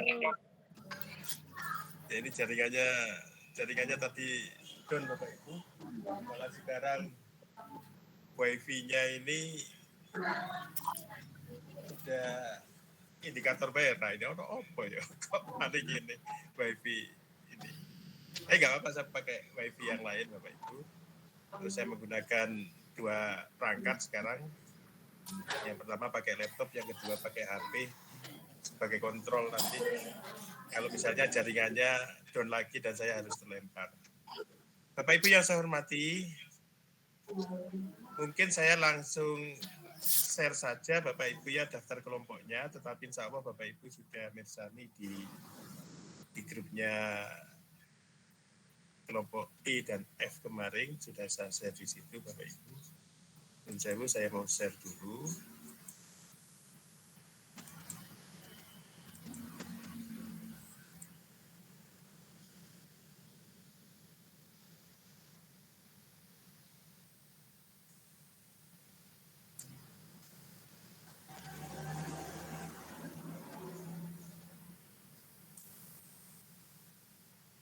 Ya, ini jaringannya tadi down Bapak Ibu. Malah sekarang wifi-nya ini udah indikator merah. Ini apa ya? Kok aneh gini wifi ini? Nggak apa-apa, saya pakai wifi yang lain Bapak Ibu. Terus saya menggunakan 2 perangkat sekarang. Yang pertama pakai laptop, yang kedua pakai HP sebagai kontrol nanti. Kalau misalnya jaringannya down lagi dan saya harus terlempar. Bapak Ibu yang saya hormati, mungkin saya langsung share saja Bapak Ibu ya daftar kelompoknya, tetapi insya Allah Bapak Ibu sudah mersani di grupnya kelompok E dan F kemarin, sudah saya share di situ Bapak Ibu. Dan saya mau share dulu.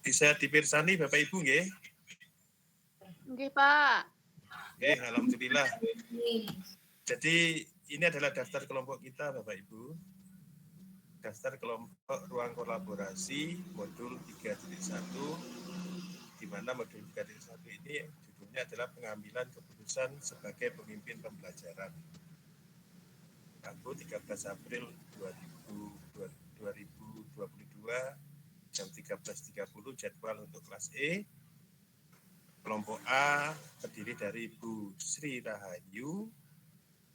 Bisa dipirsani Bapak Ibu nggih? Nggih, Pak. Nggih, alhamdulillah. Jadi ini adalah daftar kelompok kita Bapak Ibu. Daftar kelompok ruang kolaborasi modul 3.1, di mana modul 3.1 ini judulnya adalah pengambilan keputusan sebagai pemimpin pembelajaran. Rabu 13 April 2022 jam 13.30 jadwal untuk kelas E. Kelompok A terdiri dari Bu Sri Rahayu,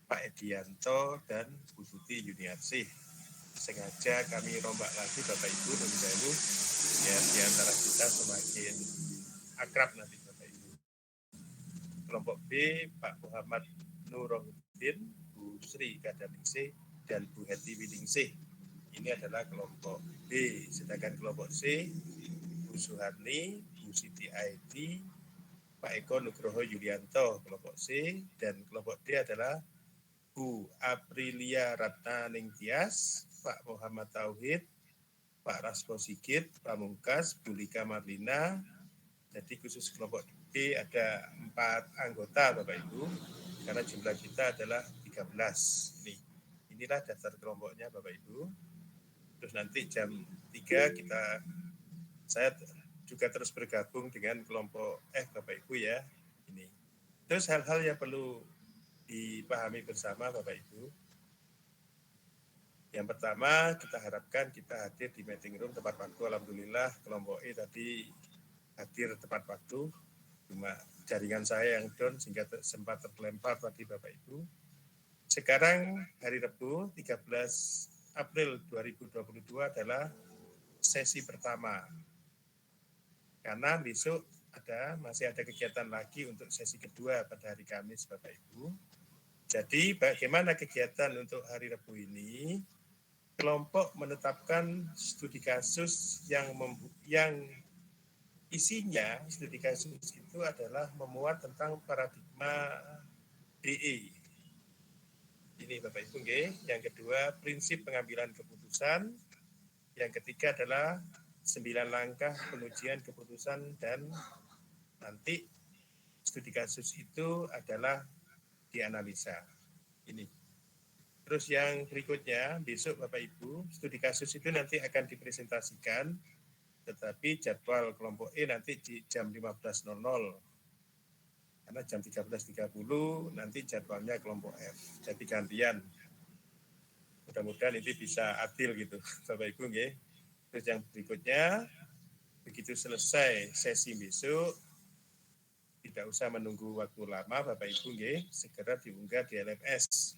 Pak Edianto, dan Bu Tuti Yuniarsih. Sengaja kami rombak lagi Bapak Ibu dan Ibu, ya di antara kita semakin akrab nanti Bapak Ibu. Kelompok B, Pak Muhammad Nuruddin, Bu Sri Kadaningsih, dan Bu Heti Winingsih. Ini adalah kelompok B. Sedangkan kelompok C, Bu Suharni, Bu Siti Aidi, Pak Eko Nugroho Yulianto, kelompok C. Dan kelompok D adalah Bu Aprilia Ratna Ningtyas, Pak Muhammad Tauhid, Pak Raspo Sigit, Pamungkas, Bu Lika Marlina. Jadi khusus kelompok D ada 4 anggota Bapak Ibu, karena jumlah kita adalah 13. Inilah daftar kelompoknya Bapak Ibu. Terus nanti jam 3 saya juga terus bergabung dengan kelompok F Bapak Ibu ya. Ini. Terus hal-hal yang perlu dipahami bersama Bapak Ibu. Yang pertama, kita harapkan kita hadir di meeting room tepat waktu. Alhamdulillah kelompok E tadi hadir tepat waktu. Cuma jaringan saya yang down sehingga sempat terlempar tadi Bapak Ibu. Sekarang hari Rabu 13 April 2022 adalah sesi pertama. Karena besok masih ada kegiatan lagi untuk sesi kedua pada hari Kamis Bapak Ibu. Jadi bagaimana kegiatan untuk hari Rabu ini? Kelompok menetapkan studi kasus yang isinya studi kasus itu adalah memuat tentang paradigma DE. Ini Bapak Ibu nggih. Yang kedua, prinsip pengambilan keputusan. Yang ketiga adalah 9 langkah pengujian keputusan, dan nanti studi kasus itu adalah dianalisa. Ini. Terus yang berikutnya, besok Bapak Ibu, studi kasus itu nanti akan dipresentasikan, tetapi jadwal kelompok E nanti di jam 15.00. Karena jam 13.30 nanti jadwalnya kelompok F. Jadi gantian. Mudah-mudahan ini bisa adil gitu, Bapak Ibu nggih. Terus yang berikutnya, begitu selesai sesi besok, tidak usah menunggu waktu lama Bapak Ibu nggih, segera diunggah di LMS.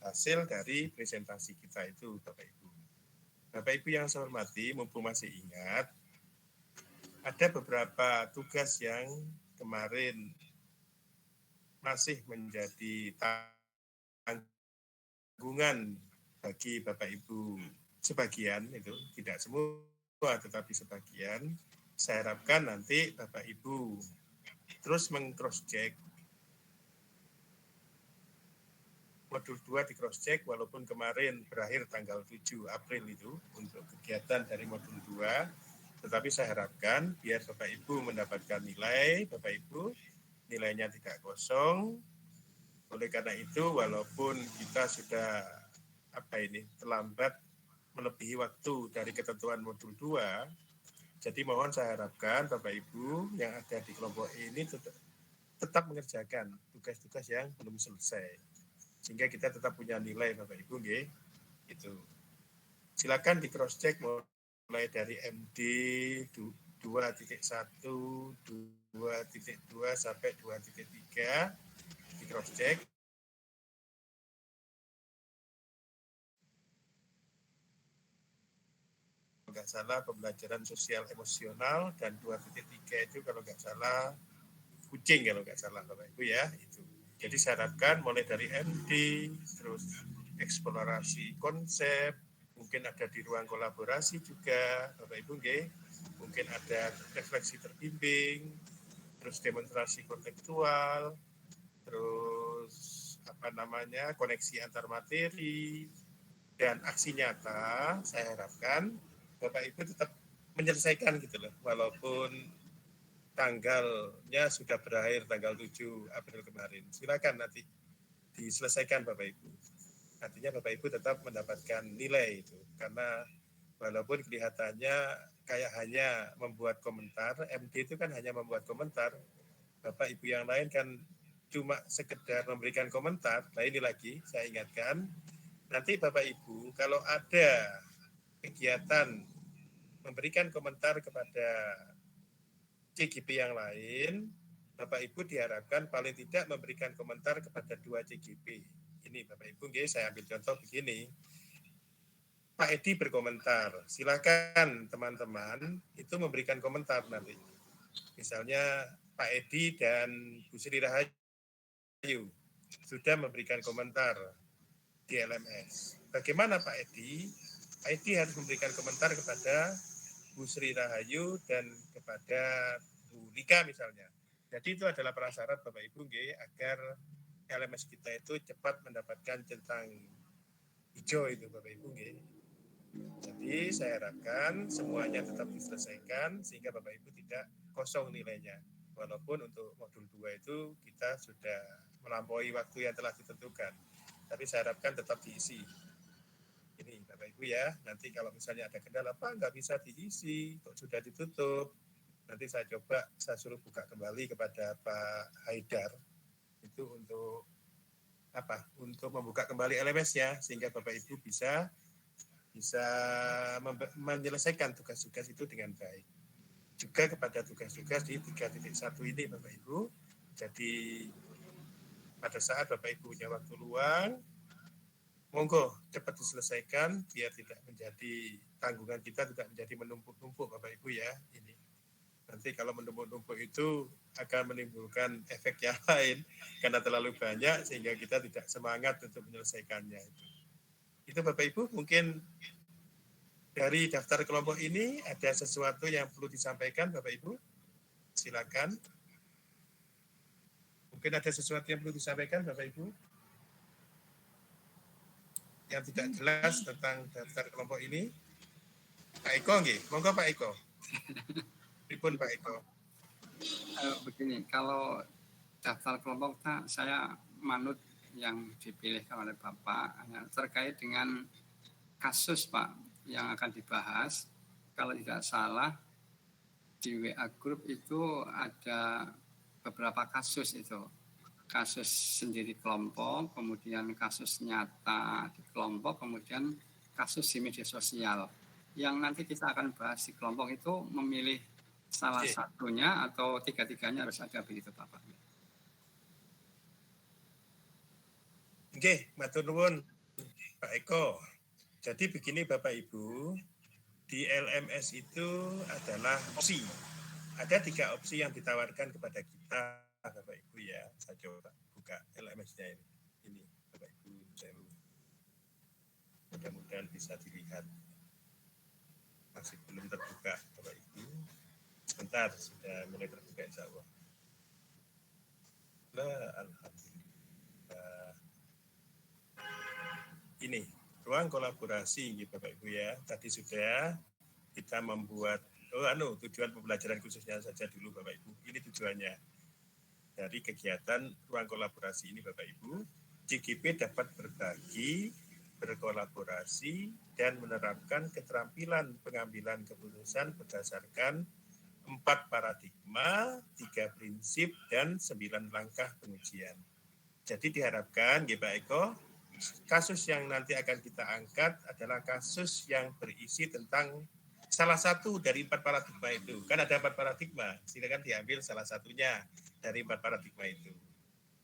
Hasil dari presentasi kita itu Bapak Ibu. Bapak Ibu yang saya hormati, mumpung masih ingat, ada beberapa tugas yang kemarin masih menjadi tanggungan bagi Bapak Ibu sebagian, itu tidak semua tetapi sebagian. Saya harapkan nanti Bapak Ibu terus meng-cross check modul 2 di cross check walaupun kemarin berakhir tanggal 7 April itu untuk kegiatan dari modul 2, tetapi saya harapkan biar Bapak Ibu mendapatkan nilai, Bapak Ibu nilainya tidak kosong. Oleh karena itu walaupun kita sudah terlambat melebihi waktu dari ketentuan modul 2, jadi mohon saya harapkan Bapak Ibu yang ada di kelompok ini tetap mengerjakan tugas-tugas yang belum selesai. Sehingga kita tetap punya nilai Bapak Ibu, nggih. Itu. Silakan di cross check mulai dari MD 2.1, 2.2 sampai 2.3 di cross check. Nggak salah pembelajaran sosial emosional, dan 2.3 itu kalau nggak salah kucing, kalau nggak salah Bapak Ibu ya, itu. Jadi saya harapkan mulai dari MD, terus eksplorasi konsep, mungkin ada di ruang kolaborasi juga Bapak Ibu nggih, mungkin ada refleksi terbimbing, terus demonstrasi kontekstual, terus koneksi antar materi, dan aksi nyata. Saya harapkan Bapak Ibu tetap menyelesaikan gitu loh, walaupun tanggalnya sudah berakhir tanggal 7 April kemarin. Silakan nanti diselesaikan Bapak Ibu. Artinya Bapak Ibu tetap mendapatkan nilai itu, karena walaupun kelihatannya kayak hanya membuat komentar, MD itu kan hanya membuat komentar, Bapak Ibu yang lain kan cuma sekedar memberikan komentar. Nah ini lagi saya ingatkan, nanti Bapak Ibu kalau ada kegiatan memberikan komentar kepada CGP yang lain, Bapak Ibu diharapkan paling tidak memberikan komentar kepada 2 CGP. Ini Bapak Ibu, saya ambil contoh begini. Pak Edi berkomentar, silakan teman-teman itu memberikan komentar nanti. Misalnya Pak Edi dan Bu Sri Rahayu sudah memberikan komentar di LMS. Bagaimana Pak Edi? Pak Edi harus memberikan komentar kepada Bu Sri Rahayu dan kepada Bu Lika misalnya. Jadi itu adalah prasyarat Bapak Ibu agar LMS kita itu cepat mendapatkan centang hijau itu Bapak Ibu. Jadi saya harapkan semuanya tetap diselesaikan sehingga Bapak Ibu tidak kosong nilainya. Walaupun untuk modul 2 itu kita sudah melampaui waktu yang telah ditentukan. Tapi saya harapkan tetap diisi. Ini Bapak Ibu ya, nanti kalau misalnya ada kendala apa nggak bisa diisi, kok sudah ditutup, nanti saya suruh buka kembali kepada Pak Haidar itu untuk membuka kembali LMS-nya sehingga Bapak Ibu bisa menyelesaikan tugas-tugas itu dengan baik. Juga kepada tugas-tugas di 3.1 ini Bapak Ibu. Jadi pada saat Bapak Ibu punya waktu luang, monggo cepat diselesaikan biar tidak menjadi tanggungan kita, tidak menjadi menumpuk-numpuk Bapak Ibu ya. Ini nanti kalau menumpuk-numpuk itu akan menimbulkan efek yang lain karena terlalu banyak sehingga kita tidak semangat untuk menyelesaikannya itu Bapak Ibu. Mungkin dari daftar kelompok ini ada sesuatu yang perlu disampaikan Bapak Ibu, silakan. Mungkin ada sesuatu yang perlu disampaikan Bapak Ibu yang tidak jelas tentang daftar kelompok ini. Pak Eko nggih, monggo Pak Eko. Pripun Pak Eko? Begini, kalau daftar kelompok saya manut yang dipilihkan oleh Bapak terkait dengan kasus Pak yang akan dibahas. Kalau tidak salah di WA Group itu ada beberapa kasus itu. Kasus sendiri kelompok, kemudian kasus nyata di kelompok, kemudian kasus di media sosial. Yang nanti kita akan bahas di kelompok itu memilih salah satunya atau tiga-tiganya harus ada begitu Bapak. Oke, matur nuwun Pak Eko. Jadi begini Bapak Ibu, di LMS itu adalah opsi. Ada 3 opsi yang ditawarkan kepada kita Bapak Ibu ya. Saya coba buka LMS-nya ini. Ini Bapak Ibu, mudah-mudahan bisa dilihat. Masih belum terbuka Bapak Ibu. Sebentar, sudah mulai terbuka insya Allah. Alhamdulillah. ini ruang kolaborasi gitu Bapak Ibu ya. Tadi sudah kita membuat tujuan pembelajaran khususnya saja dulu Bapak Ibu. Ini tujuannya dari kegiatan ruang kolaborasi ini Bapak Ibu. CGP dapat berbagi, berkolaborasi, dan menerapkan keterampilan pengambilan keputusan berdasarkan 4 paradigma, 3 prinsip, dan 9 langkah pengujian. Jadi diharapkan, Pak Eko, kasus yang nanti akan kita angkat adalah kasus yang berisi tentang salah satu dari 4 paradigma itu. Kan ada 4 paradigma, silakan diambil salah satunya dari 4 paradigma itu.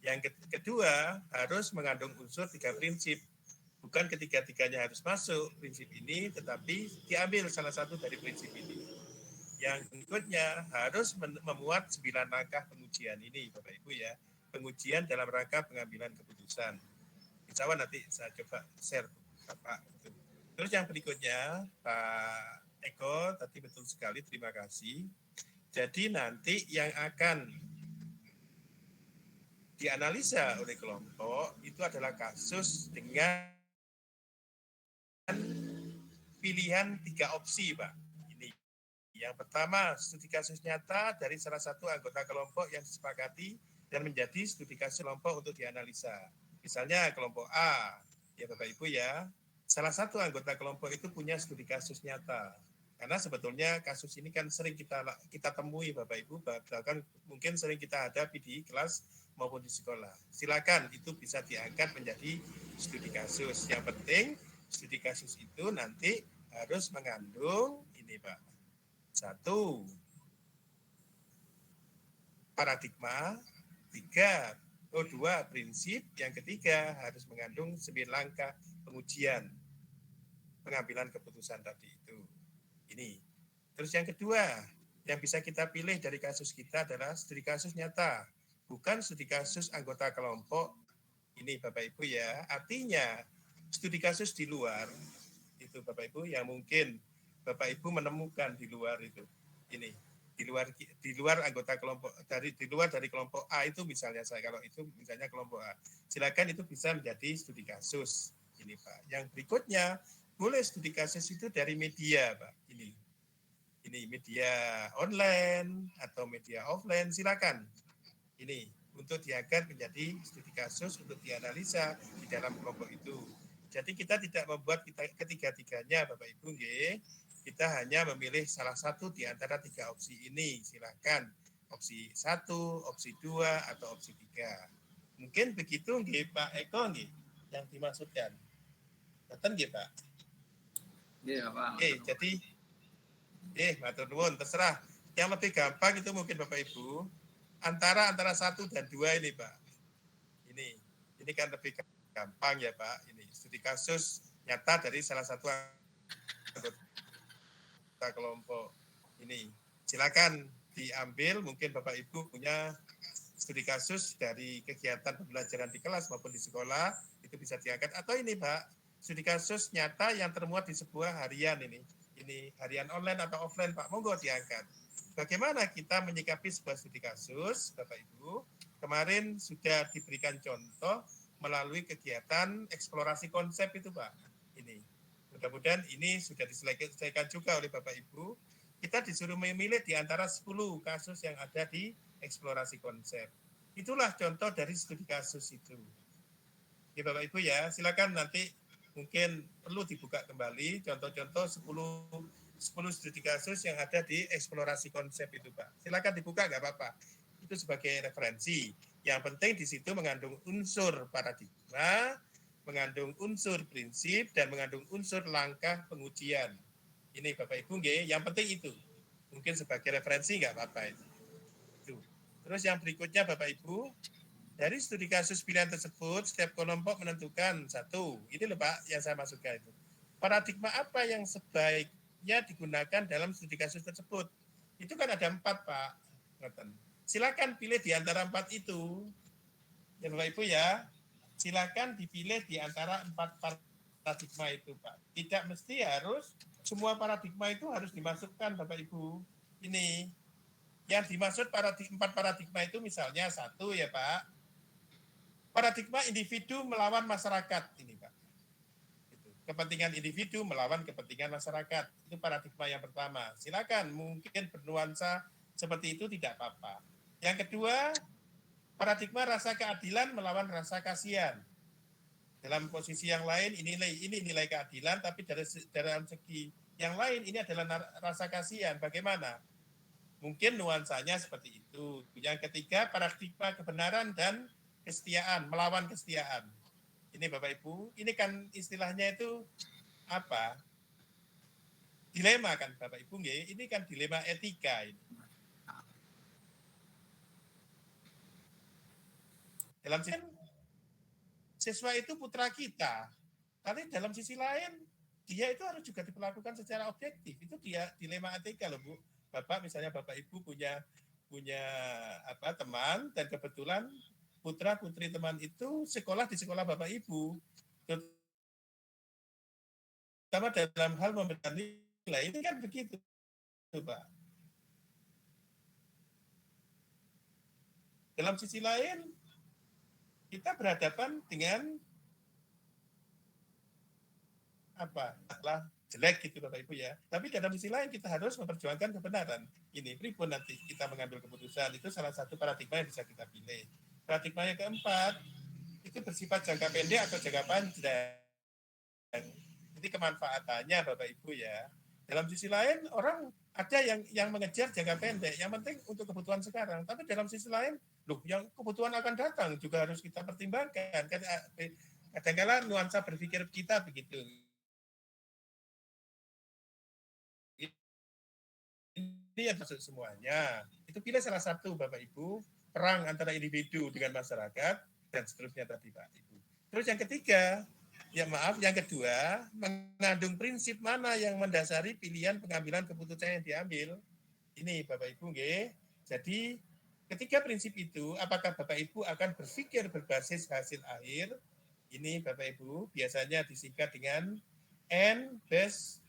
Yang kedua, harus mengandung unsur 3 prinsip. Bukan ketiga-tiganya harus masuk prinsip ini, tetapi diambil salah satu dari prinsip ini. Yang berikutnya harus memuat 9 langkah pengujian ini, Bapak Ibu ya. Pengujian dalam rangka pengambilan keputusan. Insya Allah nanti saya coba share Bapak. Terus yang berikutnya, Pak Eko, tadi betul sekali, terima kasih. Jadi nanti yang akan dianalisa oleh kelompok itu adalah kasus dengan pilihan 3 opsi, Pak. Ini yang pertama, studi kasus nyata dari salah satu anggota kelompok yang disepakati dan menjadi studi kasus kelompok untuk dianalisa. Misalnya kelompok A, ya Bapak Ibu ya, salah satu anggota kelompok itu punya studi kasus nyata. Karena sebetulnya kasus ini kan sering kita temui Bapak Ibu, bahkan mungkin sering kita hadapi di kelas maupun di sekolah. Silakan, itu bisa diangkat menjadi studi kasus. Yang penting studi kasus itu nanti harus mengandung ini Pak. 1, paradigma, 2, prinsip, yang ketiga harus mengandung 9 langkah pengujian pengambilan keputusan tadi itu. Ini. Terus yang kedua, yang bisa kita pilih dari kasus kita adalah studi kasus nyata, bukan studi kasus anggota kelompok. Ini Bapak Ibu ya, artinya studi kasus di luar itu Bapak Ibu yang mungkin Bapak Ibu menemukan di luar itu. Ini di luar anggota kelompok di luar dari kelompok A itu misalnya kalau itu misalnya kelompok A. Silakan itu bisa menjadi studi kasus. Ini Pak. Yang berikutnya boleh studi kasus itu dari media, Pak. Ini media online atau media offline, silakan. Ini untuk diangkat menjadi studi kasus untuk dianalisa di dalam kelompok itu. Jadi kita tidak membuat ketiga-tiganya, Bapak Ibu, kita hanya memilih salah satu di antara 3 opsi ini. Silakan opsi 1, opsi 2, atau opsi 3. Mungkin begitu, Pak Eko, yang dimaksudkan. Betul, Pak? Iya, Pak. Jadi, matur nuwun, terserah. Yang lebih gampang itu mungkin Bapak Ibu, antara 1 dan 2 ini, Pak. Ini kan lebih gampang ya, Pak. Ini studi kasus nyata dari salah satu anggota kelompok. Ini silakan diambil, mungkin Bapak Ibu punya studi kasus dari kegiatan pembelajaran di kelas maupun di sekolah, itu bisa diangkat. Atau ini, Pak, studi kasus nyata yang termuat di sebuah harian ini harian online atau offline, Pak, monggo diangkat. Bagaimana kita menyikapi sebuah studi kasus, Bapak Ibu? Kemarin sudah diberikan contoh melalui kegiatan eksplorasi konsep itu, Pak. Ini mudah-mudahan ini sudah diselesaikan juga oleh Bapak Ibu. Kita disuruh memilih di antara 10 kasus yang ada di eksplorasi konsep. Itulah contoh dari studi kasus itu. Oke, Bapak Ibu ya, silakan nanti mungkin perlu dibuka kembali contoh-contoh 10 studi kasus yang ada di eksplorasi konsep itu, Pak. Silakan dibuka, nggak apa-apa. Itu sebagai referensi. Yang penting di situ mengandung unsur paradigma, mengandung unsur prinsip, dan mengandung unsur langkah pengujian. Ini Bapak Ibu, yang penting itu. Mungkin sebagai referensi nggak apa-apa itu. Terus yang berikutnya Bapak Ibu, dari studi kasus pilihan tersebut, setiap kelompok menentukan 1. Ini loh Pak yang saya maksudkan itu. Paradigma apa yang sebaiknya digunakan dalam studi kasus tersebut? Itu kan ada 4, Pak. Silakan pilih di antara 4 itu. Ya Bapak Ibu ya, silakan dipilih di antara 4 paradigma itu, Pak. Tidak mesti harus semua paradigma itu harus dimasukkan, Bapak Ibu. Ini yang dimaksud 4 paradigma itu misalnya 1 ya, Pak. Paradigma individu melawan masyarakat ini, Pak. kepentingan individu melawan kepentingan masyarakat. Itu paradigma yang pertama. Silakan, mungkin bernuansa seperti itu tidak apa-apa. Yang kedua, paradigma rasa keadilan melawan rasa kasihan. Dalam posisi yang lain ini nilai keadilan, tapi dalam segi yang lain ini adalah rasa kasihan. Bagaimana? Mungkin nuansanya seperti itu. Yang ketiga, paradigma kebenaran dan kesetiaan, melawan kesetiaan. Ini Bapak Ibu, ini kan istilahnya itu apa? Dilema kan Bapak Ibu, ini kan dilema etika ini. Dalam sisi siswa itu putra kita, tapi dalam sisi lain dia itu harus juga diperlakukan secara objektif. Itu dia dilema etika loh Bu. Bapak misalnya Bapak Ibu punya teman dan kebetulan putra putri teman itu sekolah di sekolah Bapak Ibu, terutama dalam hal memberikan nilai, ini kan begitu Pak. Dalam sisi lain kita berhadapan dengan lah jelek gitu Bapak Ibu ya. Tapi dalam sisi lain kita harus memperjuangkan kebenaran. Ini pripun nanti kita mengambil keputusan, itu salah satu paradigma yang bisa kita pilih. Paradigma yang keempat itu bersifat jangka pendek atau jangka panjang. Jadi kemanfaatannya Bapak Ibu ya. Dalam sisi lain orang ada yang mengejar jangka pendek, yang penting untuk kebutuhan sekarang. Tapi dalam sisi lain, yang kebutuhan akan datang juga harus kita pertimbangkan. Kadang-kadang nuansa berpikir kita begitu. Ini yang masuk semuanya. Itu pilih salah satu Bapak Ibu, perang antara individu dengan masyarakat dan seterusnya tadi Pak Ibu. Terus yang ketiga, yang kedua, mengandung prinsip mana yang mendasari pilihan pengambilan keputusan yang diambil. Ini Bapak Ibu nggih. Jadi ketiga prinsip itu, apakah Bapak Ibu akan berpikir berbasis hasil akhir? Ini Bapak Ibu biasanya disingkat dengan N-based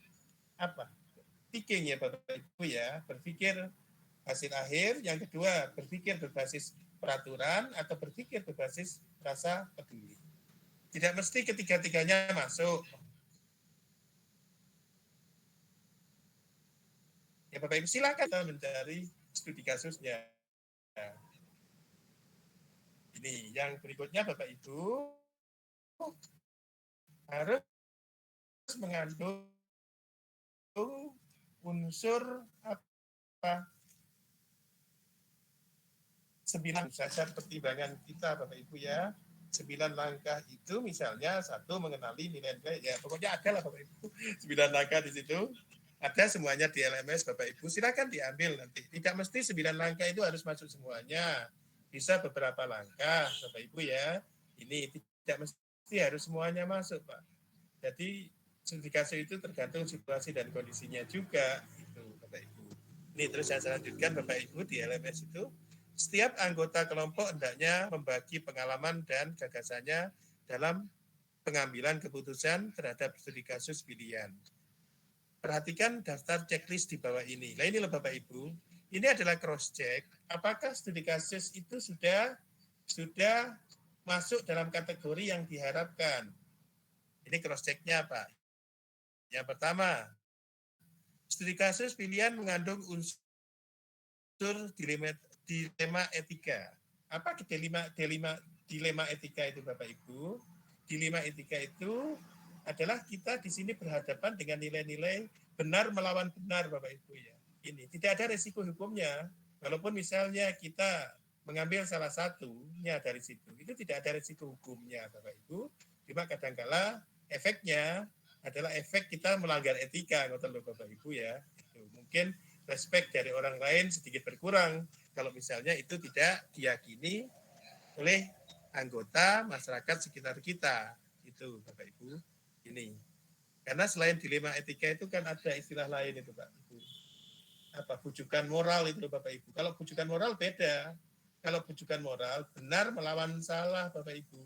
thinking ya Bapak Ibu ya, berpikir hasil akhir. Yang kedua, berpikir berbasis peraturan atau berpikir berbasis rasa peduli. Tidak mesti ketiga-tiganya masuk. Ya Bapak Ibu silakan mencari studi kasusnya. Ini yang berikutnya Bapak Ibu harus mengandung unsur 9 dasar pertimbangan kita Bapak Ibu ya. 9 langkah itu misalnya 1 mengenali nilai-nilai, ya pokoknya ada lah Bapak Ibu 9 langkah di situ. Ada semuanya di LMS Bapak Ibu, silakan diambil nanti. Tidak mesti 9 langkah itu harus masuk semuanya. Bisa beberapa langkah Bapak Ibu ya. Ini tidak mesti harus semuanya masuk Pak. Jadi studi kasus itu tergantung situasi dan kondisinya juga itu Bapak Ibu. Ini terus saya lanjutkan Bapak Ibu di LMS itu. Setiap anggota kelompok hendaknya membagi pengalaman dan gagasannya dalam pengambilan keputusan terhadap studi kasus pilihan. Perhatikan daftar checklist di bawah ini. Nah ini loh Bapak Ibu, ini adalah cross check. Apakah studi kasus itu sudah masuk dalam kategori yang diharapkan? Ini cross check-nya Pak. Yang pertama, studi kasus pilihan mengandung unsur dilema etika. Apa dilema etika itu Bapak Ibu? Dilema etika itu adalah kita di sini berhadapan dengan nilai-nilai benar melawan benar Bapak Ibu ya. Ini tidak ada resiko hukumnya. Walaupun misalnya kita mengambil salah satunya dari situ, itu tidak ada resiko hukumnya Bapak Ibu. Cuma kadangkala efeknya adalah efek kita melanggar etika, ngoten lho Bapak Ibu ya. Itu mungkin respect dari orang lain sedikit berkurang kalau misalnya itu tidak diyakini oleh anggota masyarakat sekitar kita. Itu Bapak Ibu. Ini. Karena selain dilema etika itu kan ada istilah lain itu Pak Ibu. Bujukan moral itu Bapak Ibu. Kalau bujukan moral beda. Kalau bujukan moral benar melawan salah Bapak Ibu.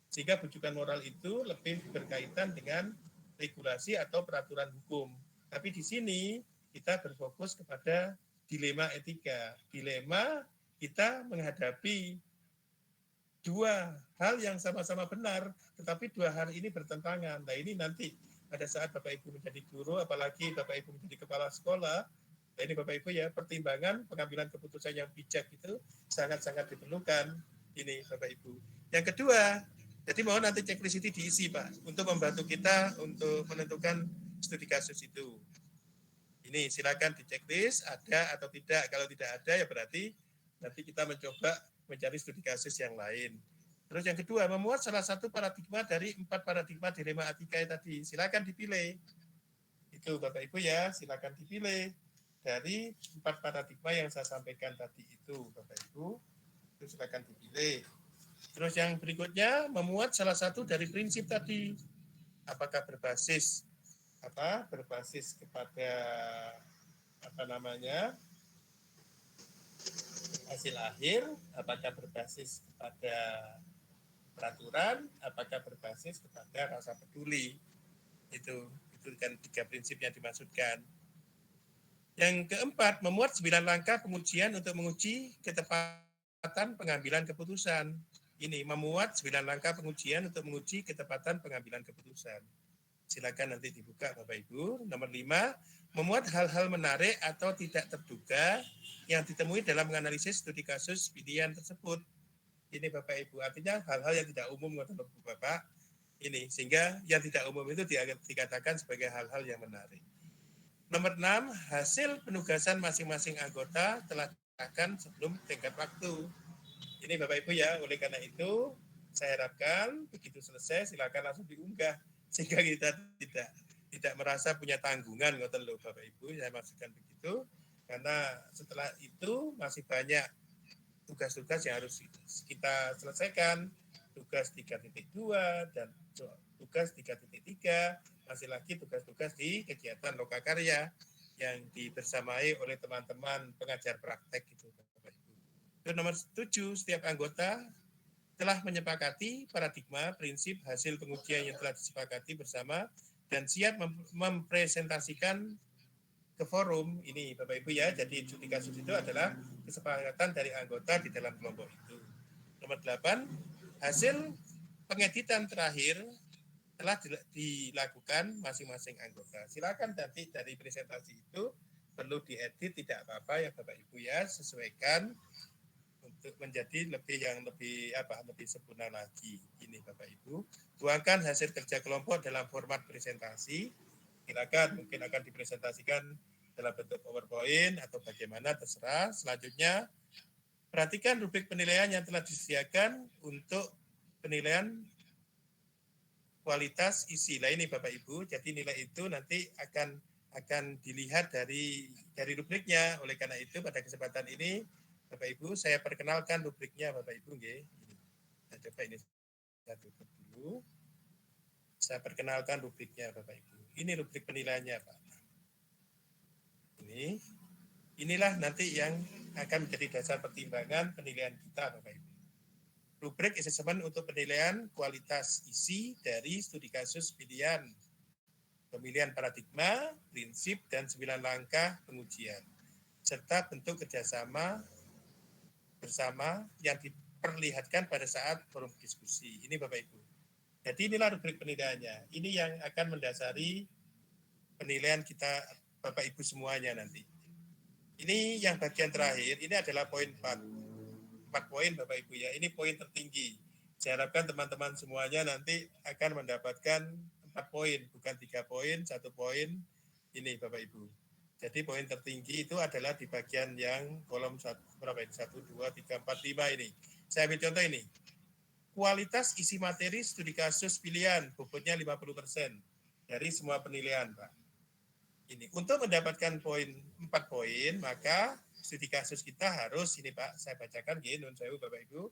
Sehingga bujukan moral itu lebih berkaitan dengan regulasi atau peraturan hukum. Tapi di sini kita berfokus kepada dilema etika. Dilema kita menghadapi dua hal yang sama-sama benar, tetapi dua hal ini bertentangan. Nah ini nanti pada saat Bapak Ibu menjadi guru, apalagi Bapak Ibu menjadi kepala sekolah, nah ini Bapak Ibu ya, pertimbangan pengambilan keputusan yang bijak itu sangat-sangat diperlukan. Ini Bapak Ibu. Yang kedua, jadi mohon nanti checklist itu diisi Pak, untuk membantu kita untuk menentukan studi kasus itu. Ini silakan di checklist, ada atau tidak. Kalau tidak ada ya berarti nanti kita mencoba mencari studi kasus yang lain. Terus yang kedua, memuat salah satu paradigma dari 4 paradigma dilema Atikae tadi. Silakan dipilih. Itu Bapak Ibu ya, silakan dipilih dari 4 paradigma yang saya sampaikan tadi itu Bapak Ibu. Itu silakan dipilih. Terus yang berikutnya, memuat salah satu dari prinsip tadi. Apakah berbasis kepada hasil akhir, apakah berbasis kepada peraturan, apakah berbasis kepada rasa peduli. Itu kan 3 prinsip yang dimaksudkan. Yang keempat, memuat 9 langkah pengujian untuk menguji ketepatan pengambilan keputusan. Ini memuat 9 langkah pengujian untuk menguji ketepatan pengambilan keputusan. Silakan nanti dibuka Bapak Ibu. Nomor 5, memuat hal-hal menarik atau tidak terduga yang ditemui dalam menganalisis studi kasus pilihan tersebut. Ini Bapak Ibu, artinya hal-hal yang tidak umum Bapak. Ini sehingga yang tidak umum itu dikatakan sebagai hal-hal yang menarik. Nomor 6, hasil penugasan masing-masing anggota telah diserahkan sebelum tenggat waktu. Ini Bapak Ibu ya, oleh karena itu saya harapkan begitu selesai silakan langsung diunggah sehingga kita tidak merasa punya tanggungan ngoten lho Bapak Ibu, saya maksudkan begitu karena setelah itu masih banyak tugas-tugas yang harus kita selesaikan, tugas 3.2 dan tugas 3.3, masih lagi tugas-tugas di kegiatan lokakarya yang dibersamai oleh teman-teman pengajar praktek itu Bapak Ibu. Itu nomor 7, setiap anggota telah menyepakati paradigma prinsip hasil pengujian yang telah disepakati bersama dan siap mempresentasikan ke forum ini Bapak Ibu ya. Jadi studi kasus itu adalah kesepakatan dari anggota di dalam kelompok itu. Nomor 8, hasil pengeditan terakhir telah dilakukan masing-masing anggota. Silakan nanti dari presentasi itu perlu diedit tidak apa-apa ya Bapak Ibu ya, sesuaikan untuk menjadi lebih sempurna lagi. Ini Bapak Ibu, tuangkan hasil kerja kelompok dalam format presentasi. Silakan mungkin akan dipresentasikan dalam bentuk PowerPoint atau bagaimana terserah. Selanjutnya, perhatikan rubrik penilaian yang telah disediakan untuk penilaian kualitas isi. Nah ini Bapak Ibu, jadi nilai itu nanti akan dilihat dari rubriknya. Oleh karena itu pada kesempatan ini Bapak Ibu, saya perkenalkan rubriknya Bapak Ibu nggih. Nah, coba ini saya tutup dulu. Saya perkenalkan rubriknya Bapak Ibu. Ini rubrik penilaiannya Pak. Inilah nanti yang akan menjadi dasar pertimbangan penilaian kita Bapak Ibu. Rubrik assessment untuk penilaian kualitas isi dari studi kasus pilihan, pemilihan paradigma, prinsip, dan 9 langkah pengujian, serta bentuk kerjasama bersama yang diperlihatkan pada saat forum diskusi. Ini Bapak Ibu. Jadi inilah rubrik penilaiannya. Ini yang akan mendasari penilaian kita Bapak Ibu semuanya nanti. Ini yang bagian terakhir, ini adalah poin 4 poin Bapak Ibu ya. Ini poin tertinggi. Saya harapkan teman-teman semuanya nanti akan mendapatkan 4 poin, bukan 3 poin, 1 poin. Ini Bapak Ibu. Jadi poin tertinggi itu adalah di bagian yang kolom 1, 2, 3, 4, 5 ini. Saya ambil contoh ini. Kualitas isi materi studi kasus pilihan, bobotnya 50% dari semua penilaian, Pak. Ini untuk mendapatkan 4 poin, maka studi kasus kita harus, ini Pak, saya bacakan, nun sewu Bapak Ibu.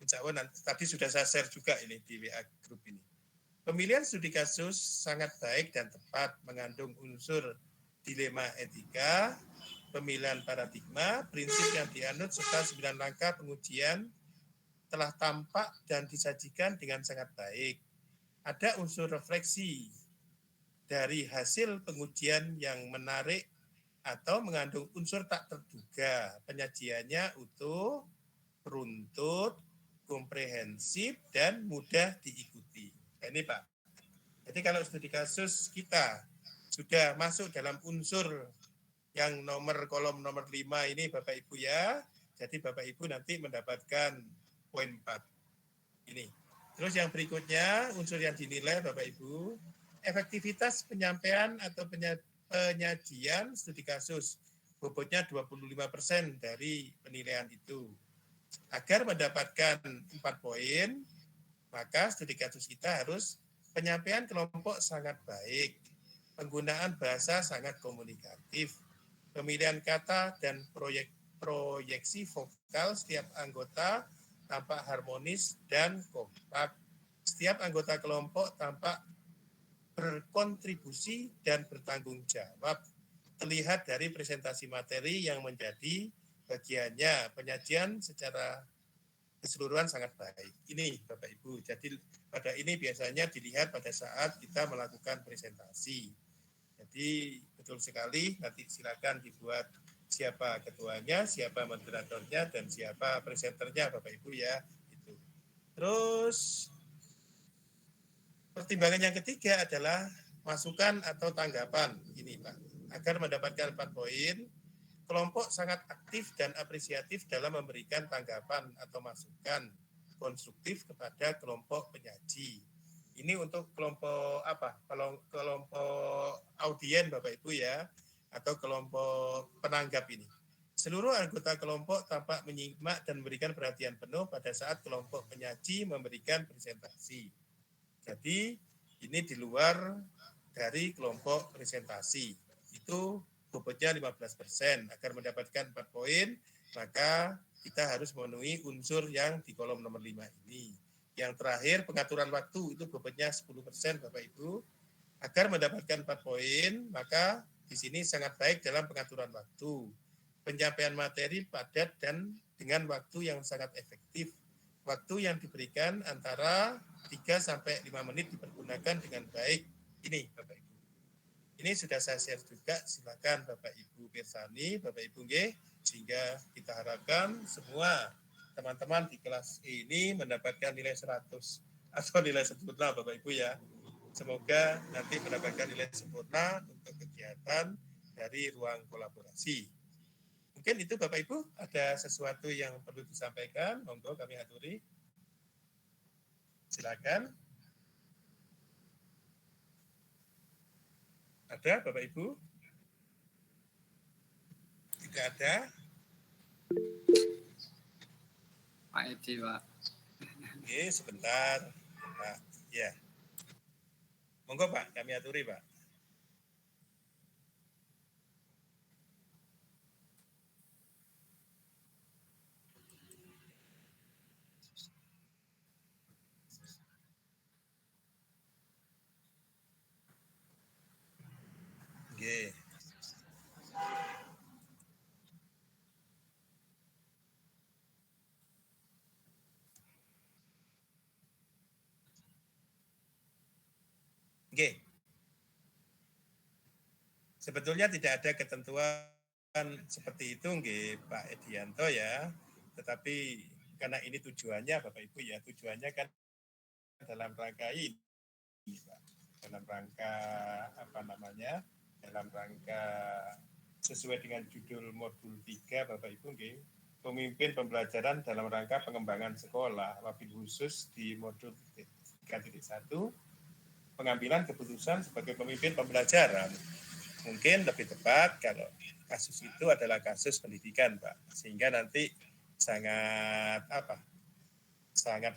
Insya Allah nanti, tadi sudah saya share juga ini di WA grup ini. Pemilihan studi kasus sangat baik dan tepat, mengandung unsur dilema etika, pemilihan paradigma, prinsip yang dianut, serta 9 langkah pengujian telah tampak dan disajikan dengan sangat baik. Ada unsur refleksi dari hasil pengujian yang menarik atau mengandung unsur tak terduga. Penyajiannya utuh, runtut, komprehensif, dan mudah diikuti. Nah, ini Pak. Jadi kalau studi kasus kita sudah masuk dalam unsur yang kolom nomor 5 ini Bapak Ibu ya. Jadi Bapak Ibu nanti mendapatkan poin 4. Ini. Terus yang berikutnya, unsur yang dinilai Bapak Ibu, efektivitas penyampaian atau penyajian studi kasus. Bobotnya 25% dari penilaian itu. Agar mendapatkan 4 poin, maka studi kasus kita harus penyampaian kelompok sangat baik, penggunaan bahasa sangat komunikatif, pemilihan kata dan proyeksi vokal setiap anggota tampak harmonis dan kompak. Setiap anggota kelompok tampak berkontribusi dan bertanggung jawab. Terlihat dari presentasi materi yang menjadi bagiannya, penyajian secara keseluruhan sangat baik. Ini Bapak Ibu. Jadi pada ini biasanya dilihat pada saat kita melakukan presentasi. Jadi betul sekali, nanti silakan dibuat siapa ketuanya, siapa moderatornya, dan siapa presenternya Bapak Ibu ya. Itu. Terus pertimbangan yang ketiga adalah masukan atau tanggapan. Ini Pak. Agar mendapatkan 4 poin, kelompok sangat aktif dan apresiatif dalam memberikan tanggapan atau masukan konstruktif kepada kelompok penyaji. Ini untuk kelompok apa? Kelompok audien Bapak Ibu ya, atau kelompok penanggap ini. Seluruh anggota kelompok tampak menyimak dan memberikan perhatian penuh pada saat kelompok penyaji memberikan presentasi. Jadi ini di luar dari kelompok presentasi. Itu bobotnya 15%. Agar mendapatkan 4 poin, maka kita harus memenuhi unsur yang di kolom nomor 5 ini. Yang terakhir, pengaturan waktu, itu bobotnya 10% Bapak Ibu. Agar mendapatkan 4 poin, maka di sini sangat baik dalam pengaturan waktu. Penyampaian materi padat dan dengan waktu yang sangat efektif. Waktu yang diberikan antara 3-5 menit dipergunakan dengan baik. Ini Bapak Ibu. Ini sudah saya share juga, silakan Bapak Ibu Pirsani, Bapak Ibu Nggih, sehingga kita harapkan semua teman-teman di kelas ini mendapatkan nilai 100 atau nilai sempurna Bapak Ibu ya. Semoga nanti mendapatkan nilai sempurna untuk kegiatan dari ruang kolaborasi. Mungkin itu Bapak Ibu, ada sesuatu yang perlu disampaikan, monggo kami aturi. Silakan. Ada Bapak Ibu? Tidak ada? Pak Edi, Pak. Oke, sebentar. Pak, ya. Monggo Pak, kami aturi Pak. Oke. Oke. Sebetulnya tidak ada ketentuan seperti itu nggih Pak Edianto ya. Tetapi karena ini tujuannya Bapak Ibu ya, tujuannya kan dalam rangka ini Pak. Dalam rangka apa namanya? Dalam rangka sesuai dengan judul modul 3 Bapak Ibu nggih, pemimpin pembelajaran dalam rangka pengembangan sekolah, wabil khusus di modul 3.1 pengambilan keputusan sebagai pemimpin pembelajaran. Mungkin lebih tepat kalau kasus itu adalah kasus pendidikan, Pak. Sehingga nanti sangat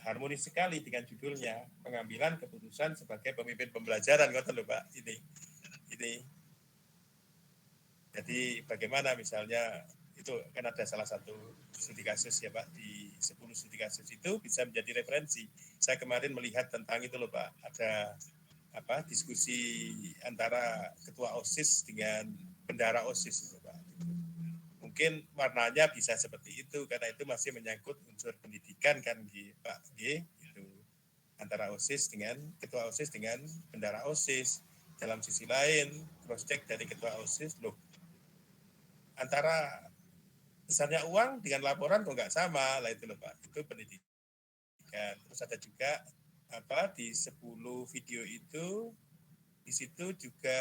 harmonis sekali dengan judulnya, pengambilan keputusan sebagai pemimpin pembelajaran, ngoten lho, Pak. Ini. Jadi bagaimana misalnya itu kan ada salah satu studi kasus ya Pak, di 10 studi kasus itu bisa menjadi referensi. Saya kemarin melihat tentang itu loh Pak, ada diskusi antara ketua OSIS dengan bendara OSIS itu Pak. Mungkin warnanya bisa seperti itu karena itu masih menyangkut unsur pendidikan kan Pak G, itu antara OSIS dengan ketua OSIS dengan bendara OSIS. Dalam sisi lain, cross check dari ketua OSIS loh, antara besarnya uang dengan laporan kok nggak sama lah itu loh Pak, itu pendidikan. diperhatikan. Terus ada juga di 10 video itu, di situ juga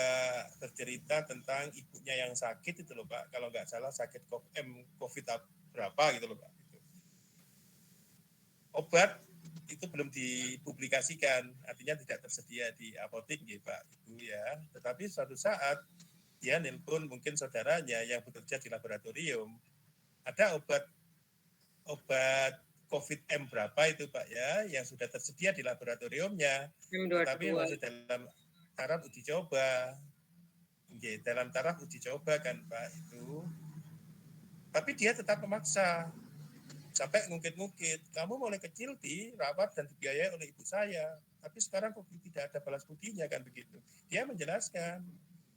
bercerita tentang ibunya yang sakit itu loh Pak, kalau nggak salah sakit COVID berapa gitu loh Pak. Obat itu belum dipublikasikan, artinya tidak tersedia di apotek ya Pak Ibu ya. Tetapi suatu saat dia nelpon mungkin saudaranya yang bekerja di laboratorium, ada obat COVID M berapa itu Pak ya, yang sudah tersedia di laboratoriumnya, tetapi masih dalam taraf uji coba. Dalam taraf uji coba kan Pak itu. Tapi dia tetap memaksa. Sampai ngungkit-ngungkit, kamu mulai kecil dirawat dan dibiayai oleh ibu saya. Tapi sekarang kok tidak ada balas budinya kan begitu. Dia menjelaskan,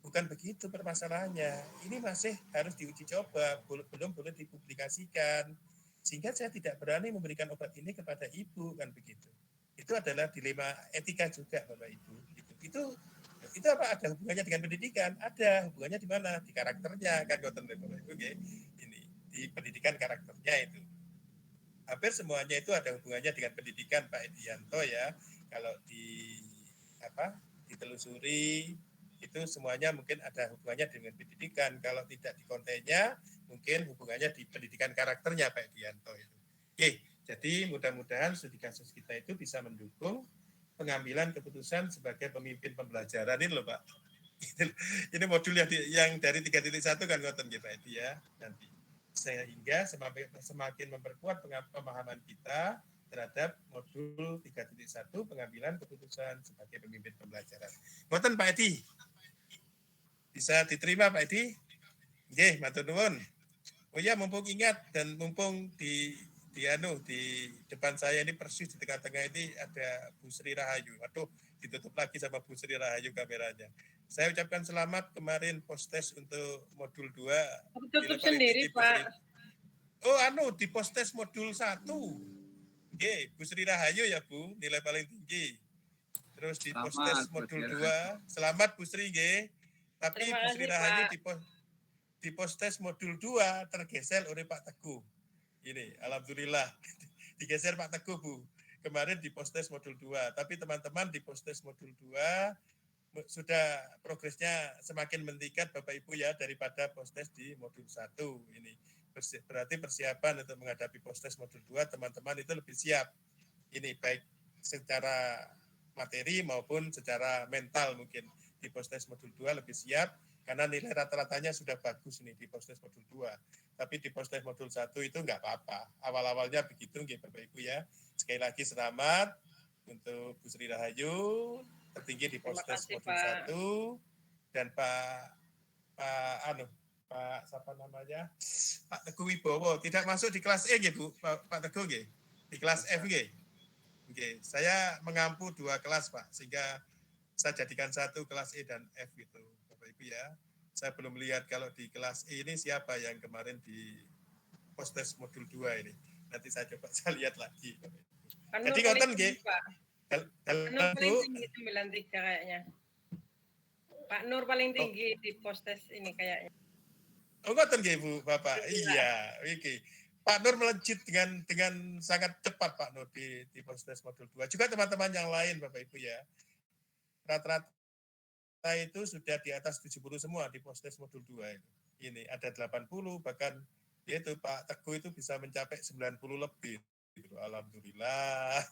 bukan begitu permasalahannya. Ini masih harus diuji coba, belum boleh dipublikasikan. Sehingga saya tidak berani memberikan obat ini kepada ibu kan begitu. Itu adalah dilema etika juga Bapak Ibu. Itu apa ada hubungannya dengan pendidikan? Ada hubungannya di mana? Di karakternya kan Bapak Ibu. Ini di pendidikan karakternya itu. Hampir semuanya itu ada hubungannya dengan pendidikan Pak Edianto ya. Kalau ditelusuri itu semuanya mungkin ada hubungannya dengan pendidikan. Kalau tidak di kontennya mungkin hubungannya di pendidikan karakternya Pak Edianto itu. Oke, jadi mudah-mudahan studi kasus kita itu bisa mendukung pengambilan keputusan sebagai pemimpin pembelajaran ini loh Pak. Ini modul yang dari 3.1 kan ngoten Pak Edi ya nanti. Sehingga semakin memperkuat pemahaman kita terhadap modul 3.1 pengambilan keputusan sebagai pemimpin pembelajaran. Ngoten Pak Edi. Bisa diterima Pak Edi? Nggih, matur nuwun. Oh ya, mumpung ingat dan mumpung di depan saya ini persis di tengah-tengah ini ada Bu Sri Rahayu. Aduh, ditutup lagi sama Bu Sri Rahayu kameranya. Saya ucapkan selamat kemarin post-test untuk modul 2. Tutup sendiri, Pak. Di post-test modul 1. Oke, Bu Sri Rahayu ya Bu, nilai paling tinggi. Terus di post-test modul 2, selamat Bu Sri nggih. Tapi Bu Sri Rahayu di post-test modul 2 tergeser oleh Pak Teguh. Ini, alhamdulillah digeser Pak Teguh Bu. Kemarin di post-test modul 2, tapi teman-teman di post-test modul 2 sudah progresnya semakin meningkat Bapak Ibu ya daripada post-test di modul 1 ini. Berarti persiapan untuk menghadapi post-test modul 2 teman-teman itu lebih siap. Ini baik secara materi maupun secara mental mungkin di post-test modul 2 lebih siap karena nilai rata-ratanya sudah bagus nih di post-test modul 2. Tapi di post-test modul 1 itu enggak apa-apa. Awal-awalnya begitu nggih Bapak Ibu ya. Sekali lagi selamat untuk Bu Sri Rahayu tertinggi di post-test modul 1 dan Pak siapa namanya? Pak Teguh Wibowo tidak masuk di kelas E nggih Bu, Pak Teguh nggih. Di kelas F nggih. Oke, saya mengampu 2 kelas Pak sehingga saya jadikan 1 kelas E dan F gitu Bapak Ibu ya. Saya belum lihat kalau di kelas E ini siapa yang kemarin di post-test modul 2 ini. Nanti saya coba saya lihat lagi. Jadi ngoten nggih. Nur paling tinggi 93 kayaknya. Pak Nur paling tinggi di post-test ini kayaknya. Oh, ngoten nggih Bu, Bapak. Iya, oke. Pak Nur melejit dengan sangat cepat Pak Nur di post-test modul 2. Juga teman-teman yang lain Bapak Ibu ya. Rata-rata itu sudah di atas 70 semua di post-test modul 2 itu. Ini ada 80 bahkan yaitu Pak Teguh itu bisa mencapai 90 lebih. Alhamdulillah.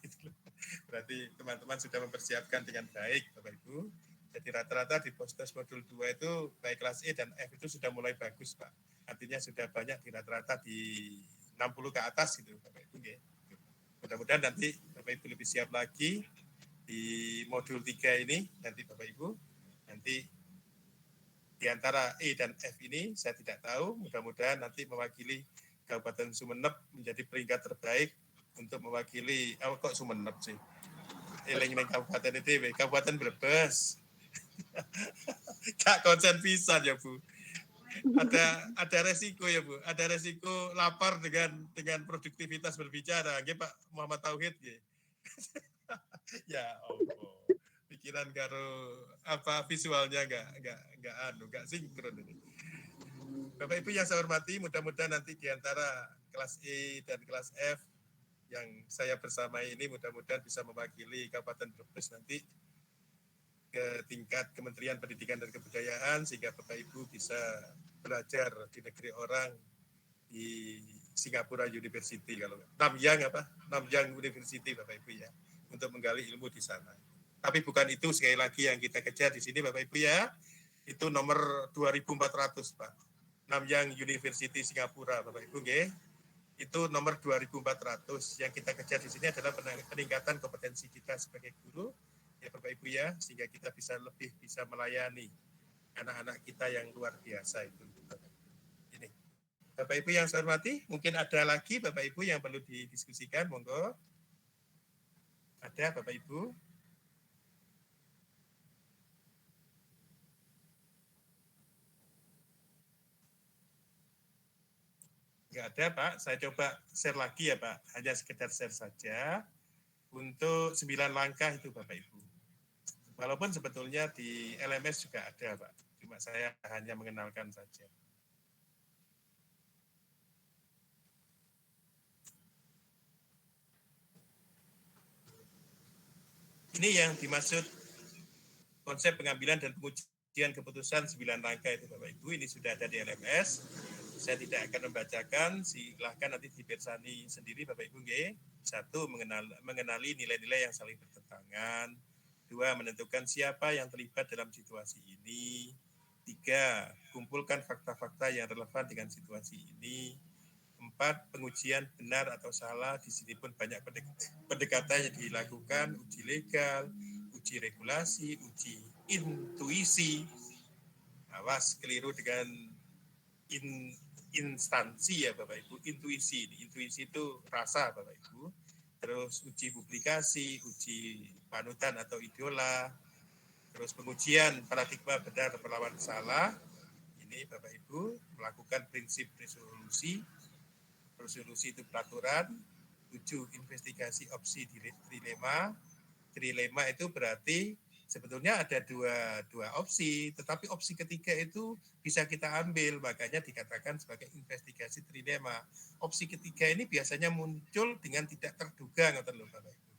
Berarti teman-teman sudah mempersiapkan dengan baik Bapak Ibu. Jadi rata-rata di post-test modul 2 itu baik kelas E dan F itu sudah mulai bagus Pak. Artinya sudah banyak di rata-rata di 60 ke atas gitu Bapak Ibu. Mudah-mudahan nanti Bapak Ibu lebih siap lagi di modul 3 ini nanti Bapak Ibu. Nanti di antara E dan F ini saya tidak tahu, mudah-mudahan nanti mewakili Kabupaten Sumeneb menjadi peringkat terbaik untuk mewakili kok Sumeneb sih. Eling-eling Kabupaten itu, Kabupaten Brebes. Gak konsen pisan ya Bu. Ada resiko ya Bu, ada resiko lapar dengan produktivitas berbicara. Nggih Pak Muhammad Tauhid nggih. Ya Allah. Pikiran karo visualnya enggak sinkron ini. Bapak Ibu yang saya hormati, mudah-mudahan nanti di antara kelas E dan kelas F yang saya bersamai ini mudah-mudahan bisa mewakili Kabupaten Brebes nanti ke tingkat Kementerian Pendidikan dan Kebudayaan sehingga Bapak Ibu bisa belajar di negeri orang di Singapura University kalau Namyang University Bapak Ibu ya untuk menggali ilmu di sana. Tapi bukan itu sekali lagi yang kita kejar di sini Bapak Ibu ya. Itu nomor 2400 Pak. Namyang University Singapura Bapak Ibu nggih. Itu nomor 2400 yang kita kejar di sini adalah peningkatan kompetensi kita sebagai guru ya Bapak Ibu ya sehingga kita bisa melayani anak-anak kita yang luar biasa itu. Ini. Bapak Ibu yang saya hormati, mungkin ada lagi Bapak Ibu yang perlu didiskusikan, monggo. Ada Bapak Ibu? Enggak ada Pak, saya coba share lagi ya Pak, hanya sekedar share saja untuk 9 langkah itu Bapak Ibu. Walaupun sebetulnya di LMS juga ada Pak, cuma saya hanya mengenalkan saja. Ini yang dimaksud konsep pengambilan dan pengujian keputusan 9 langkah itu Bapak Ibu, ini sudah ada di LMS. Saya tidak akan membacakan, silahkan nanti dipersani sendiri Bapak Ibu nggih. 1, mengenali nilai-nilai yang saling bertentangan. 2, menentukan siapa yang terlibat dalam situasi ini. 3, kumpulkan fakta-fakta yang relevan dengan situasi ini. 4, pengujian benar atau salah. Di sini pun banyak pendekatan yang dilakukan, uji legal, uji regulasi, uji intuisi. Awas keliru dengan instansi ya Bapak Ibu, intuisi itu rasa Bapak Ibu, terus uji publikasi, uji panutan atau idola, terus pengujian paradigma benar melawan salah, ini Bapak Ibu melakukan prinsip resolusi itu peraturan. 7, investigasi opsi trilema itu berarti sebetulnya ada dua opsi, tetapi opsi ketiga itu bisa kita ambil, makanya dikatakan sebagai investigasi trilema. Opsi ketiga ini biasanya muncul dengan tidak terduga, Bapak Ibu.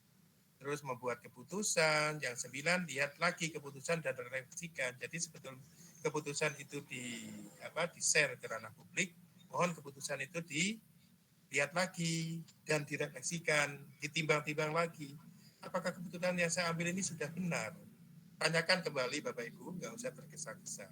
Terus membuat keputusan, yang 9 lihat lagi keputusan dan direfleksikan. Jadi sebetulnya keputusan itu di-share ke ranah publik, mohon keputusan itu dilihat lagi dan direfleksikan, ditimbang-timbang lagi. Apakah keputusan yang saya ambil ini sudah benar? Tanyakan kembali Bapak Ibu, nggak usah tergesa-gesa.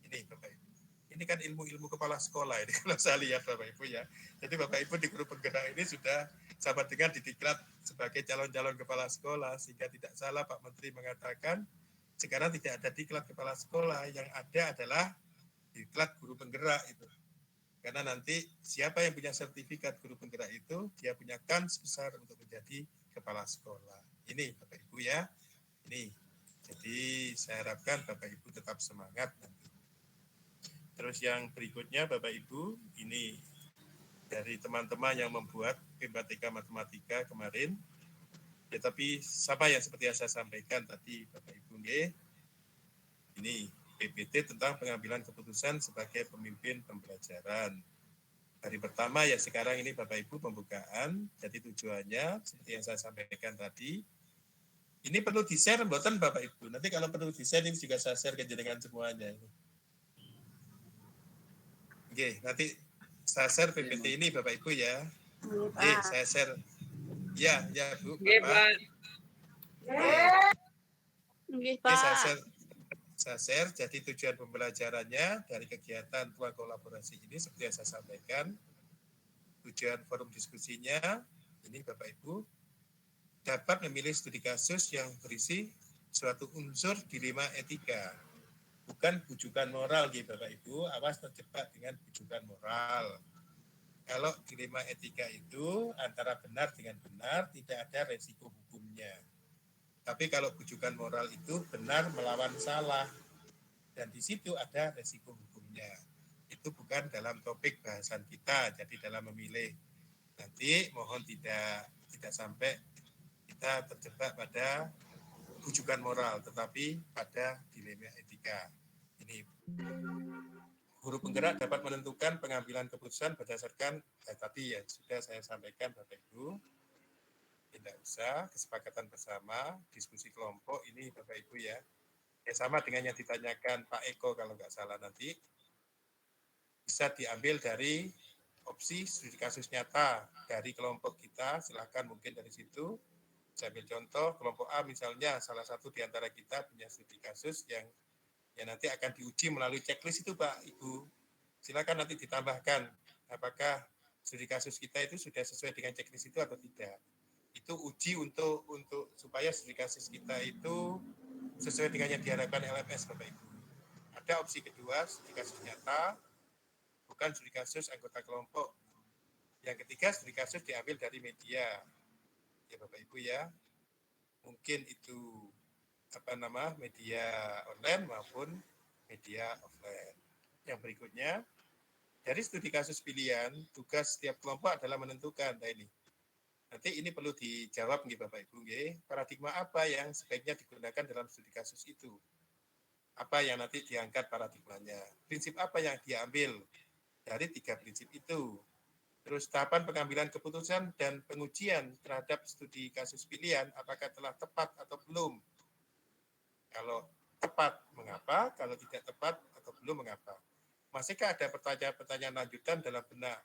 Ini Bapak Ibu. Ini kan ilmu-ilmu kepala sekolah ini kalau saya lihat Bapak Ibu ya. Jadi Bapak Ibu di grup penggerak ini sudah sama dengan didiklat sebagai calon-calon kepala sekolah, sehingga tidak salah Pak Menteri mengatakan sekarang tidak ada diklat kepala sekolah, yang ada adalah diklat guru penggerak itu. Karena nanti siapa yang punya sertifikat guru penggerak itu, dia punya kans besar untuk menjadi kepala sekolah. Ini Bapak Ibu ya. Ini. Jadi saya harapkan Bapak Ibu tetap semangat. Terus yang berikutnya Bapak Ibu, ini dari teman-teman yang membuat PMTK Matematika kemarin. Ya tapi sama yang seperti yang saya sampaikan tadi Bapak Ibu nggih. Ini PPT tentang pengambilan keputusan sebagai pemimpin pembelajaran. Hari pertama ya sekarang ini Bapak Ibu pembukaan. Jadi tujuannya seperti yang saya sampaikan tadi. Ini perlu di-share mboten Bapak Ibu. Nanti kalau perlu di-share ini juga saya share ke jenengan semuanya. Oke, nanti saya share PPT ini Bapak Ibu ya. Oke, saya share. Ya Bu. Oke, Pak. Nggih, Oke, Pak. saya share. Jadi tujuan pembelajarannya dari kegiatan ruang kolaborasi ini seperti yang saya sampaikan. Tujuan forum diskusinya ini Bapak Ibu dapat memilih studi kasus yang berisi suatu unsur dilema etika, bukan bujukan moral gitu Bapak Ibu, awas terjebak dengan bujukan moral. Kalau dilema etika itu antara benar dengan benar, tidak ada resiko hukumnya. Tapi kalau bujukan moral itu benar melawan salah, dan di situ ada resiko hukumnya. Itu bukan dalam topik bahasan kita, jadi dalam memilih nanti mohon tidak sampai kita terjebak pada bujukan moral, tetapi pada dilema etika. Ini guru penggerak dapat menentukan pengambilan keputusan berdasarkan tadi ya sudah saya sampaikan Bapak Ibu. Tidak usah, kesepakatan bersama, diskusi kelompok ini Bapak Ibu ya. Ya sama dengan yang ditanyakan Pak Eko kalau nggak salah nanti, bisa diambil dari opsi studi kasus nyata dari kelompok kita, silakan mungkin dari situ. Saya ambil contoh, kelompok A misalnya, salah satu di antara kita punya studi kasus yang nanti akan diuji melalui checklist itu Pak Ibu. Silakan nanti ditambahkan, apakah studi kasus kita itu sudah sesuai dengan checklist itu atau tidak. Itu uji untuk supaya studi kasus kita itu sesuai dengan yang diharapkan LMS Bapak Ibu. Ada opsi kedua, studi kasus nyata, bukan studi kasus anggota kelompok. Yang ketiga, studi kasus diambil dari media. Ya Bapak Ibu ya, mungkin itu media online maupun media offline. Yang berikutnya, dari studi kasus pilihan, tugas setiap kelompok adalah menentukan. Nah ini, nanti ini perlu dijawab nih Bapak Ibu, paradigma apa yang sebaiknya digunakan dalam studi kasus itu? Apa yang nanti diangkat paradigmanya? Prinsip apa yang diambil dari 3 prinsip itu? Terus tahapan pengambilan keputusan dan pengujian terhadap studi kasus pilihan, apakah telah tepat atau belum? Kalau tepat, mengapa? Kalau tidak tepat atau belum, mengapa? Masihkah ada pertanyaan-pertanyaan lanjutan dalam benak?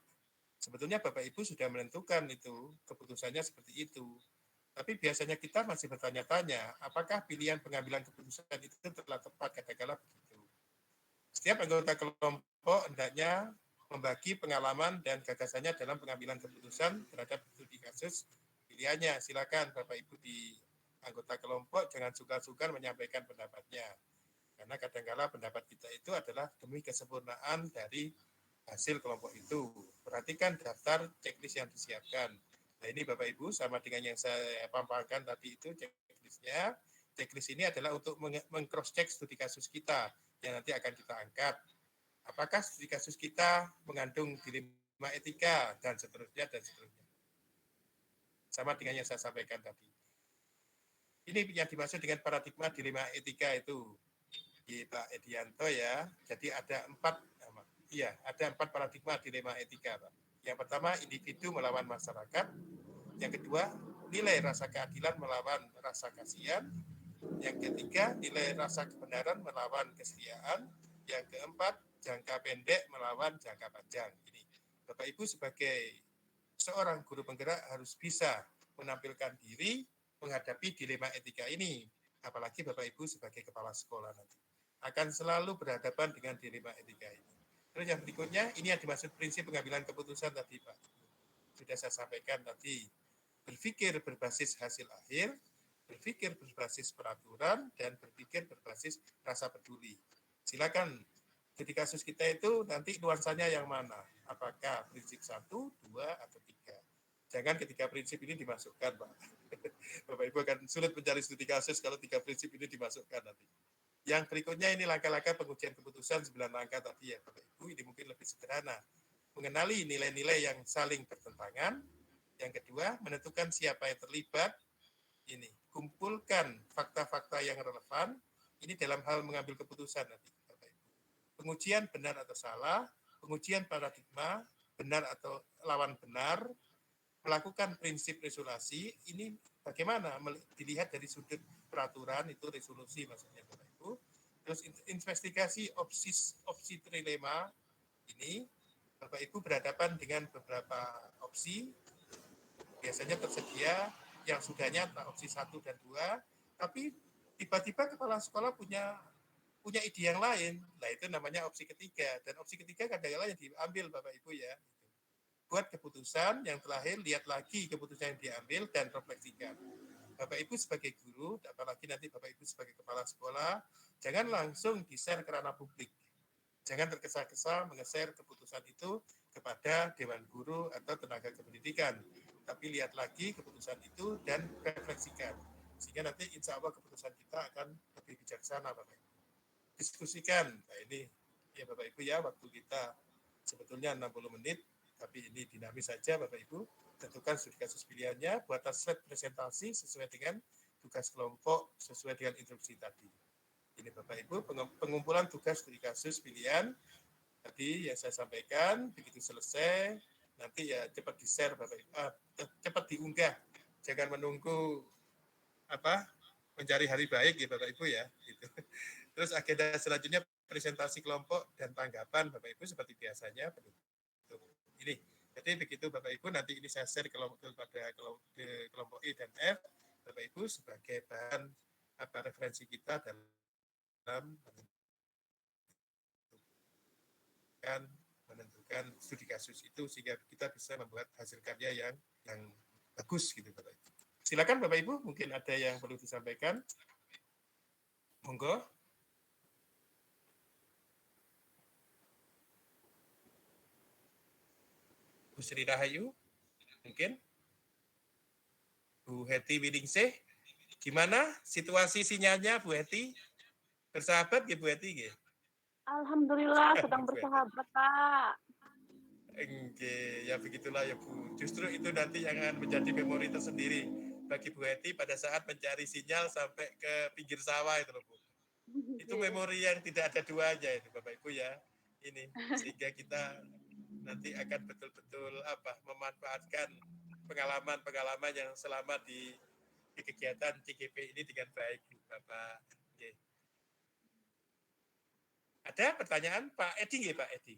Sebetulnya Bapak Ibu sudah menentukan itu, keputusannya seperti itu. Tapi biasanya kita masih bertanya-tanya, apakah pilihan pengambilan keputusan itu telah tepat, katakanlah begitu. Setiap anggota kelompok hendaknya membagi pengalaman dan gagasannya dalam pengambilan keputusan terhadap studi kasus pilihannya. Silakan Bapak Ibu di anggota kelompok jangan sungkan-sungkan menyampaikan pendapatnya. Karena kadang-kala pendapat kita itu adalah demi kesempurnaan dari hasil kelompok itu. Perhatikan daftar checklist yang disiapkan. Nah ini Bapak Ibu sama dengan yang saya paparkan tadi itu checklistnya. Checklist ini adalah untuk meng-cross-check studi kasus kita yang nanti akan kita angkat. Apakah studi kasus kita mengandung dilema etika dan seterusnya dan seterusnya. Sama dengan yang saya sampaikan tadi. Ini yang dimaksud dengan paradigma dilema etika itu di Pak Edianto ya. Jadi ada 4 paradigma dilema etika, Pak. Yang pertama, individu melawan masyarakat. Yang kedua, nilai rasa keadilan melawan rasa kasihan. Yang ketiga, nilai rasa kebenaran melawan kesetiaan. Yang keempat, jangka pendek melawan jangka panjang. Ini Bapak Ibu sebagai seorang guru penggerak harus bisa menampilkan diri menghadapi dilema etika ini. Apalagi Bapak Ibu sebagai kepala sekolah nanti akan selalu berhadapan dengan dilema etika ini. Terus yang berikutnya, ini yang dimaksud prinsip pengambilan keputusan tadi Pak. Sudah saya sampaikan tadi, berpikir berbasis hasil akhir, berpikir berbasis peraturan, dan berpikir berbasis rasa peduli. Silakan, jadi kasus kita itu nanti nuansanya yang mana? Apakah prinsip 1, 2, atau 3? Jangan ketiga prinsip ini dimasukkan, Pak. Bapak Ibu akan sulit mencari studi kasus kalau 3 prinsip ini dimasukkan nanti. Yang berikutnya ini langkah-langkah pengujian keputusan 9 langkah tadi ya Bapak Ibu, ini mungkin lebih sederhana. Mengenali nilai-nilai yang saling bertentangan. Yang kedua, menentukan siapa yang terlibat. Ini, kumpulkan fakta-fakta yang relevan. Ini dalam hal mengambil keputusan nanti Bapak Ibu. Pengujian benar atau salah, pengujian paradigma, benar atau lawan benar, melakukan prinsip resolusi, ini bagaimana dilihat dari sudut peraturan, itu resolusi maksudnya Bapak Ibu. Terus investigasi opsi trilema, ini Bapak Ibu berhadapan dengan beberapa opsi, biasanya tersedia yang sudah nyata opsi 1 dan 2, tapi tiba-tiba kepala sekolah punya ide yang lain. Nah, itu namanya opsi ketiga. Dan opsi ketiga kadang-kadang yang diambil Bapak Ibu ya. Buat keputusan, yang terakhir lihat lagi keputusan yang diambil dan refleksikan. Bapak Ibu sebagai guru, apalagi nanti Bapak Ibu sebagai kepala sekolah, jangan langsung di-share ke ranah publik. Jangan tergesa-gesa menge-share keputusan itu kepada Dewan Guru atau tenaga kependidikan. Tapi lihat lagi keputusan itu dan refleksikan. Sehingga nanti insya Allah keputusan kita akan lebih bijaksana Bapak Ibu. Diskusikan. Nah ini ya Bapak Ibu ya, waktu kita sebetulnya 60 menit, tapi ini dinamis saja Bapak Ibu. Tentukan studi kasus pilihannya, buat slide presentasi sesuai dengan tugas kelompok, sesuai dengan instruksi tadi. Ini Bapak Ibu, pengumpulan tugas studi kasus pilihan tadi yang saya sampaikan, begitu selesai, nanti ya cepat di-share Bapak Ibu, cepat diunggah jangan menunggu mencari hari baik gitu Bapak Ibu ya. Gitu. Terus agenda selanjutnya presentasi kelompok dan tanggapan Bapak Ibu seperti biasanya penutup. Ini. Jadi begitu Bapak Ibu, nanti ini saya share kepada kelompok E dan F Bapak Ibu sebagai bahan referensi kita dalam menentukan studi kasus itu sehingga kita bisa membuat hasil karya yang bagus gitu Bapak Ibu. Silakan Bapak Ibu, mungkin ada yang perlu disampaikan. Monggo. Bu Sri Rahayu, mungkin. Bu Heti Winingsih, gimana situasi sinyalnya Bu Heti? Bersahabat ya Bu Heti? Alhamdulillah sedang bersahabat, Pak. Oke, ya begitulah ya Bu. Justru itu nanti yang akan menjadi memori tersendiri bagi Bu Heti pada saat mencari sinyal sampai ke pinggir sawah itu loh Bu. Itu memori yang tidak ada duanya itu Bapak Ibu ya. Ini sehingga kita nanti akan betul-betul memanfaatkan pengalaman-pengalaman yang selama di kegiatan CGP ini dengan baik Bapak. Oke. Ada pertanyaan Pak Edi nggih Pak Edi?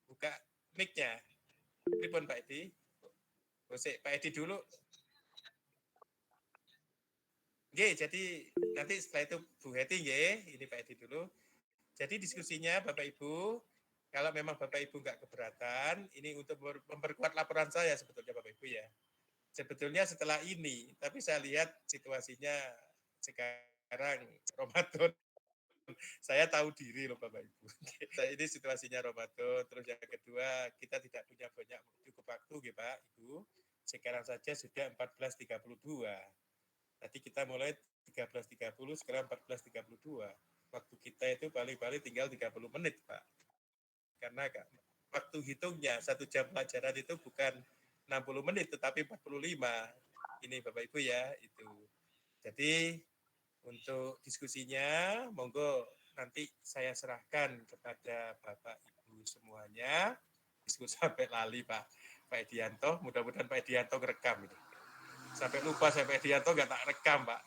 Buka mic-nya. Pripun Pak Edi? Pak Edi dulu. Nggih, jadi nanti setelah itu Bu Heti nggih, ini Pak Edi dulu. Jadi diskusinya Bapak Ibu, kalau memang Bapak Ibu nggak keberatan, ini untuk memperkuat laporan saya sebetulnya Bapak Ibu ya. Sebetulnya setelah ini, tapi saya lihat situasinya sekarang Ramadan. Saya tahu diri loh Bapak Ibu. Ini situasinya Ramadan, terus yang kedua kita tidak punya banyak cukup waktu gitu Pak Ibu. Sekarang saja sudah 14.32. Tadi kita mulai 13.30, sekarang 14.32. Waktu kita itu paling-paling tinggal 30 menit Pak. Karena waktu hitungnya 1 jam pelajaran itu bukan 60 menit tetapi 45. Ini Bapak Ibu ya, itu. Jadi untuk diskusinya monggo nanti saya serahkan kepada Bapak Ibu semuanya. Diskusi sampai lali Pak Edianto, mudah-mudahan Pak Edianto ngerekam itu. Sampai lupa saya Pak Edianto nggak tak rekam Pak.